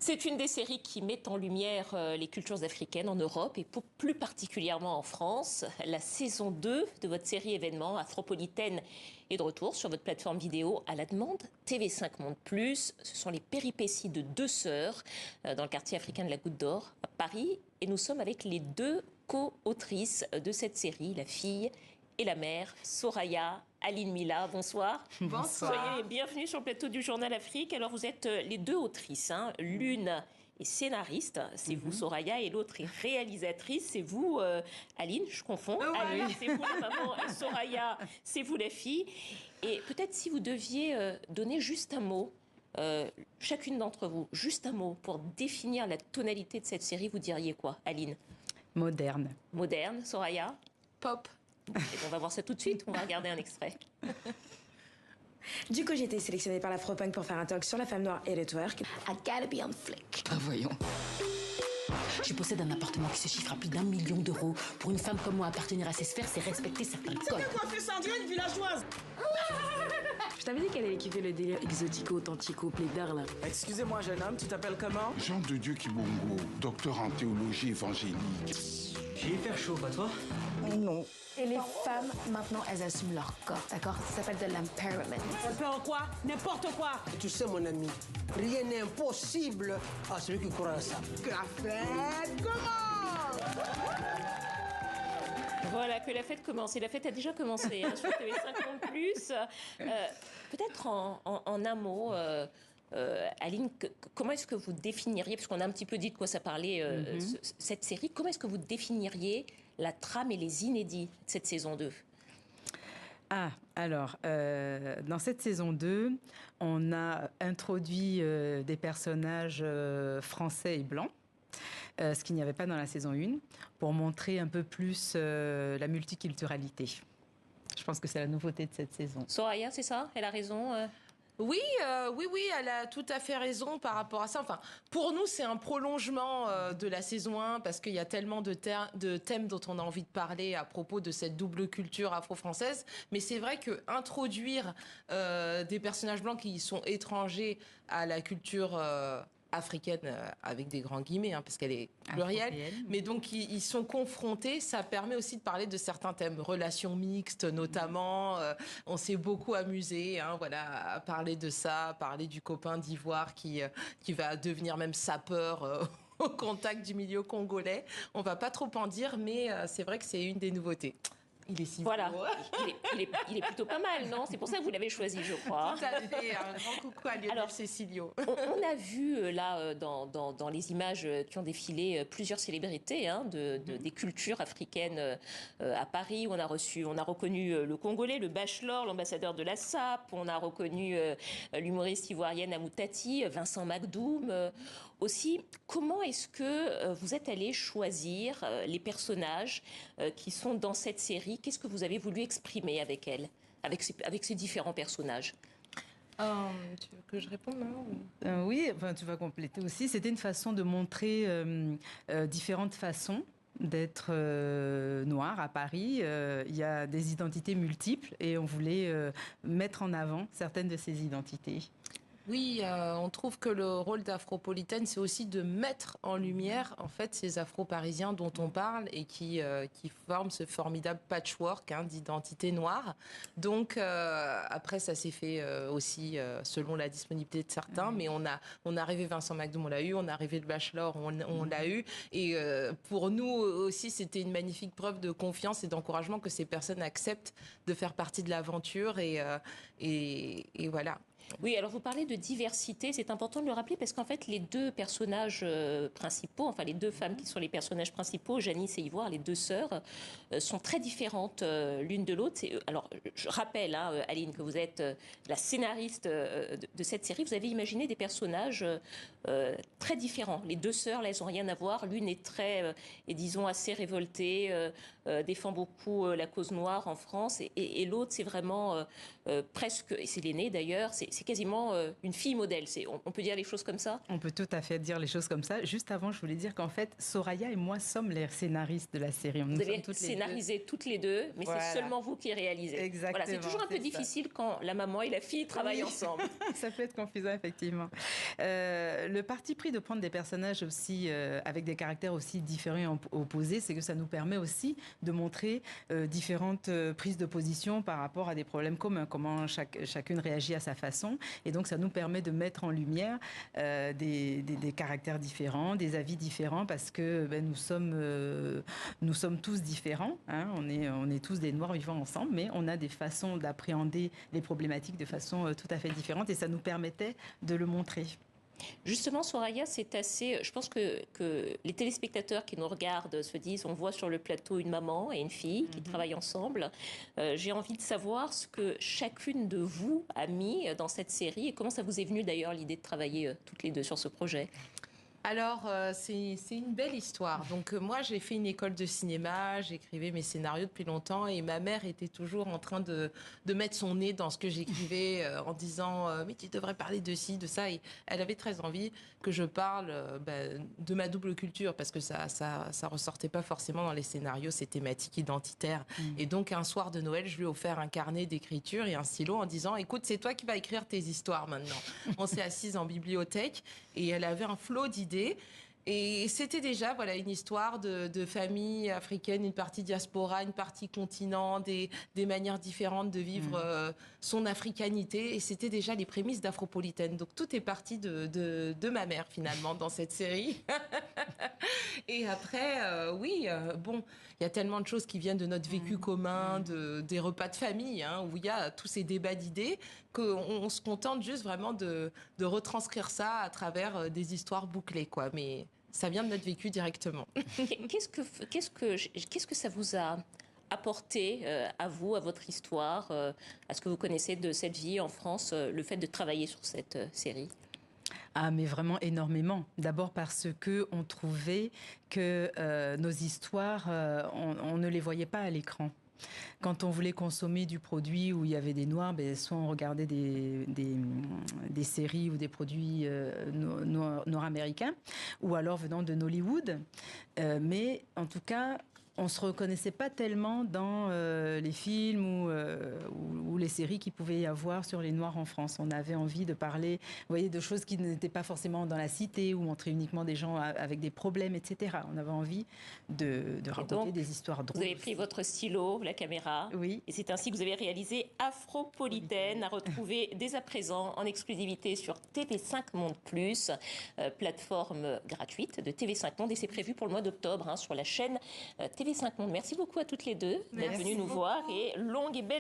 C'est une des séries qui met en lumière les cultures africaines en Europe et plus particulièrement en France. La saison 2 de votre série événement Afropolitaine est de retour sur votre plateforme vidéo à la demande TV5 Monde Plus. Ce sont les péripéties de deux sœurs dans le quartier africain de la Goutte d'Or à Paris. Et nous sommes avec les deux co-autrices de cette série, la fille et la mère, Soraya, Aline Mila. Bonsoir. Bonsoir. Soyez bienvenue sur le plateau du Journal Afrique. Alors vous êtes les deux autrices, hein. L'une est scénariste, c'est vous Soraya, et l'autre est réalisatrice, c'est vous Aline, je confonds. Aline, c'est vous la maman, et Soraya, c'est vous la fille. Et peut-être si vous deviez donner juste un mot, chacune d'entre vous, juste un mot pour définir la tonalité de cette série, vous diriez quoi, Aline? Moderne. Moderne, Soraya? Pop. Et on va voir ça tout de suite, on va regarder un extrait. Du coup, j'ai été sélectionnée par l'Afropunk pour faire un talk sur la femme noire et le twerk. I gotta be on flick. Ah voyons. Je possède un appartement qui se chiffre à plus d'1 million d'euros. Pour une femme comme moi, appartenir à ces sphères, c'est respecter certains codes. C'est quoi fait ça? On dirait une villageoise. Je t'avais dit qu'elle allait kiffer le délire exotico-authentico plaidard, là. Excusez-moi, jeune homme, tu t'appelles comment? Jean de Dieu Kibongo, docteur en théologie évangélique. J'ai faire chaud, pas toi? Non. Et les femmes, maintenant, elles assument leur corps, d'accord? Ça s'appelle de l'empowerment. Ça fait en quoi? N'importe quoi. Tu sais, mon ami, rien n'est impossible à celui qui croit à ça. Que la fête commence! Voilà, que la fête commence. Et la fête a déjà commencé hein, sur TV5 Monde Plus. Peut-être en un mot, Aline, comment est-ce que vous définiriez, puisqu'on a un petit peu dit de quoi ça parlait, cette série, comment est-ce que vous définiriez la trame et les inédits de cette saison 2? Alors, dans cette saison 2, on a introduit des personnages français et blancs. Ce qu'il n'y avait pas dans la saison 1, pour montrer un peu plus la multiculturalité. Je pense que c'est la nouveauté de cette saison. Soraya, c'est ça? Elle a raison Oui, elle a tout à fait raison par rapport à ça. Enfin, pour nous, c'est un prolongement de la saison 1 parce qu'il y a tellement de thèmes dont on a envie de parler à propos de cette double culture afro-française. Mais c'est vrai que introduire des personnages blancs qui sont étrangers à la culture africaine, avec des grands guillemets, hein, parce qu'elle est plurielle, mais donc ils sont confrontés, ça permet aussi de parler de certains thèmes, relations mixtes notamment, on s'est beaucoup amusé, hein, voilà, à parler de ça, parler du copain d'Ivoire qui va devenir même sapeur au contact du milieu congolais. On va pas trop en dire, mais c'est vrai que c'est une des nouveautés. Il est si voilà, beau. il est plutôt pas mal, non? C'est pour ça que vous l'avez choisi, je crois. Tout à fait, un grand coucou à Lionel Cecilio. On a vu là dans les images qui ont défilé plusieurs célébrités hein, des cultures africaines à Paris. On a reconnu le Congolais, le Bachelor, l'ambassadeur de la SAP. On a reconnu l'humoriste ivoirienne Amoutati, Vincent Macdoum. Aussi, comment est-ce que vous êtes allé choisir les personnages qui sont dans cette série? Qu'est-ce que vous avez voulu exprimer avec elle, avec ces différents personnages? Tu veux que je réponde maintenant Oui, enfin, tu vas compléter aussi. C'était une façon de montrer différentes façons d'être noir à Paris. Il y a des identités multiples et on voulait mettre en avant certaines de ces identités. Oui, on trouve que le rôle d'Afropolitaine, c'est aussi de mettre en lumière, en fait, ces Afro-Parisiens dont on parle et qui forment ce formidable patchwork hein, d'identité noire. Donc, après, ça s'est fait aussi selon la disponibilité de certains, mais on a arrivé Vincent Macdoum, on l'a eu, on a arrivé le Bachelor, on l'a eu. Et pour nous aussi, c'était une magnifique preuve de confiance et d'encouragement que ces personnes acceptent de faire partie de l'aventure et voilà. Oui, alors vous parlez de diversité, c'est important de le rappeler parce qu'en fait les deux personnages principaux, enfin les deux femmes qui sont les personnages principaux, Janice et Ivoire, les deux sœurs, sont très différentes l'une de l'autre. Alors je rappelle, hein, Aline, que vous êtes la scénariste de cette série, vous avez imaginé des personnages très différents. Les deux sœurs, là, elles n'ont rien à voir. L'une est très, et disons, assez révoltée, défend beaucoup la cause noire en France, et l'autre, c'est vraiment presque, et c'est l'aînée d'ailleurs, c'est c'est quasiment une fille modèle. On peut dire les choses comme ça? On peut tout à fait dire les choses comme ça. Juste avant, je voulais dire qu'en fait, Soraya et moi sommes les scénaristes de la série. Vous avez scénarisé toutes les deux, mais voilà. C'est seulement vous qui réalisez. Exactement. Voilà, c'est toujours un peu difficile quand la maman et la fille travaillent ensemble. Ça peut être confusant, effectivement. Le parti pris de prendre des personnages aussi avec des caractères aussi différents et opposés, c'est que ça nous permet aussi de montrer différentes prises de position par rapport à des problèmes communs, comment chacune réagit à sa façon. Et donc, ça nous permet de mettre en lumière des caractères différents, des avis différents, parce que nous sommes tous différents. Hein, on est tous des Noirs vivant ensemble, mais on a des façons d'appréhender les problématiques de façon tout à fait différente, et ça nous permettait de le montrer. Justement, Soraya, c'est assez. Je pense que les téléspectateurs qui nous regardent se disent, on voit sur le plateau une maman et une fille qui travaillent ensemble. J'ai envie de savoir ce que chacune de vous a mis dans cette série et comment ça vous est venu d'ailleurs l'idée de travailler toutes les deux sur ce projet. Alors, c'est une belle histoire. Donc, moi, j'ai fait une école de cinéma, j'écrivais mes scénarios depuis longtemps et ma mère était toujours en train de mettre son nez dans ce que j'écrivais en disant « mais tu devrais parler de ci, de ça ». Et elle avait très envie que je parle de ma double culture parce que ça ressortait pas forcément dans les scénarios, ces thématiques identitaires. Et donc, un soir de Noël, je lui ai offert un carnet d'écriture et un stylo en disant « écoute, c'est toi qui vas écrire tes histoires maintenant ». On s'est assises en bibliothèque et elle avait un flot d'idées. Et c'était déjà une histoire de famille africaine, une partie diaspora, une partie continent, des manières différentes de vivre son africanité. Et c'était déjà les prémices d'Afropolitaine. Donc tout est parti de ma mère finalement dans cette série. Et après, il y a tellement de choses qui viennent de notre vécu commun, des repas de famille, où il y a tous ces débats d'idées, qu'on se contente juste vraiment de retranscrire ça à travers des histoires bouclées, quoi. Mais ça vient de notre vécu directement. Qu'est-ce que ça vous a apporté à vous, à votre histoire, à ce que vous connaissez de cette vie en France, le fait de travailler sur cette série? Ah, mais vraiment énormément. D'abord parce que on trouvait que nos histoires, on ne les voyait pas à l'écran. Quand on voulait consommer du produit où il y avait des Noirs, soit on regardait des séries ou des produits nord-américains, ou alors venant de Nollywood. Mais en tout cas, on ne se reconnaissait pas tellement dans les films ou les séries qu'il pouvait y avoir sur les Noirs en France. On avait envie de parler, vous voyez, de choses qui n'étaient pas forcément dans la cité, ou montrer uniquement des gens avec des problèmes, etc. On avait envie de raconter donc des histoires drôles. Vous avez pris votre stylo, la caméra, oui. Et c'est ainsi que vous avez réalisé Afropolitaine, à retrouver dès à présent en exclusivité sur TV5 Monde+, plateforme gratuite de TV5 Monde, et c'est prévu pour le mois d'octobre sur la chaîne TV5 Monde. Merci beaucoup à toutes les deux d'être venues nous voir et longue et belle